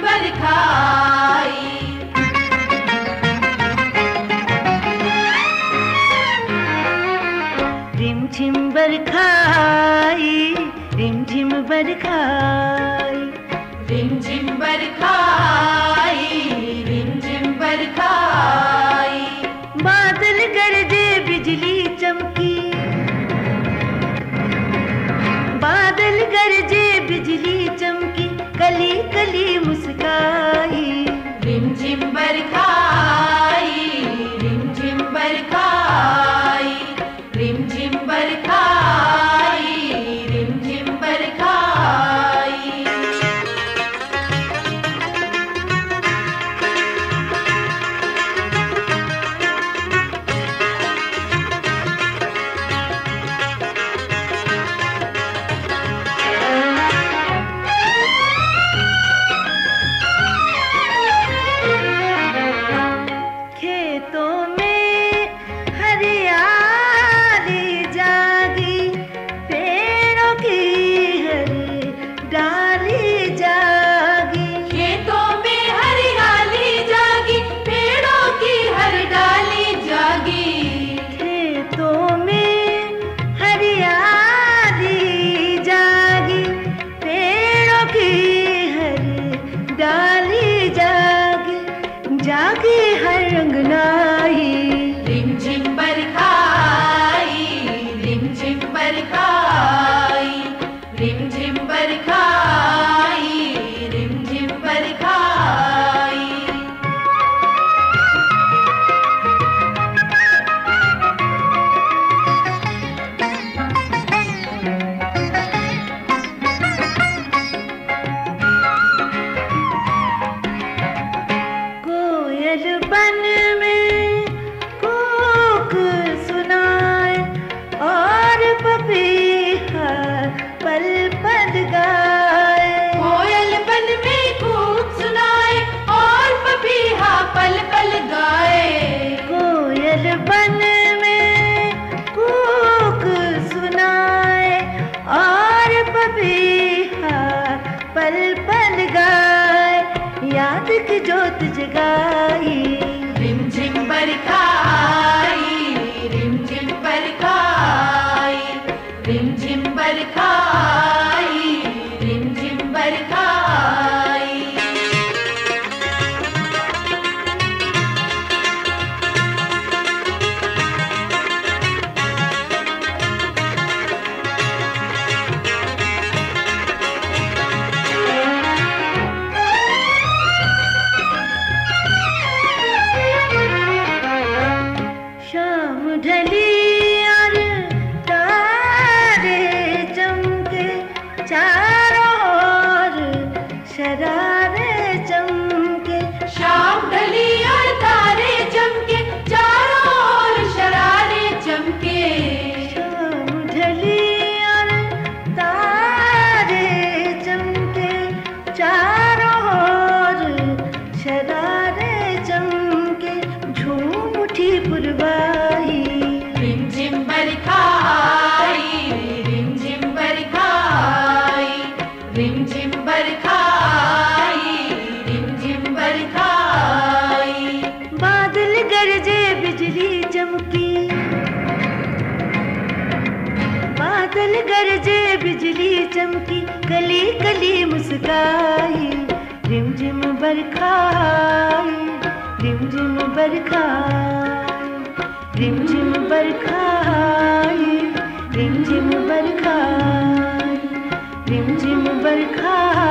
बरखाई। रिमझिम बरखाई, रिमझिम बरखाई, रिमझिम बरखाई, रिमझिम बरखाई। बादल गरजे बिजली चमकी, बादल गरजे बिजली चमकी, कली कली मुस्काई। रिमझिम बरखाई, रिमझिम बरखाई, रिमझिम बरखाई, रिमझिम बरखाई। खेतों में हरियाली जागी, पेड़ों की हर डाली जागी। खेतों में हरियाली जागी, पेड़ों की हर डाली जागी। खेतों में हरियाली जागी, पेड़ों की हर डाली जागी, जागी हर अंगनाई। रिमझिम बरखाई, रिमझिम बरखाई, रिमझिम बरखाई, रिमझिम बरखाई। कोयल बन में कूक सुनाए, और पपीहा पल पल गाए। कोयल बन में कूक सुनाए, और पपीहा पल पल गाए। कोयल बन में कूक सुनाए, और पपीहा पल पल गाए, याद की जोत जगाई। रिमझिम बरखाई, रिमझिम बरखाई, रिमझिम बरखाई, रिमझिम बरखाई। शाम ढली और तारे चमके, चारों ओर शरारे चमके। शाम ढली और तारे चमके, चारों ओर शरारे चमके। शाम ढली और तारे चमके, चारों ओर शरारे चमके, झूम उठी पुरवाई। रिमझिम बरखाई, रिमझिम बरखाई, रिमझिम बरखाई, रिमझिम बरखाई। बादल गरजे बिजली चमकी, बादल गरजे बिजली चमकी, कली कली मुस्काई। रिमझिम बरखाई, रिमझिम बरखाई, रिमझिम बरखाई, रिमझिम बरखाई, रिमझिम बरखाई।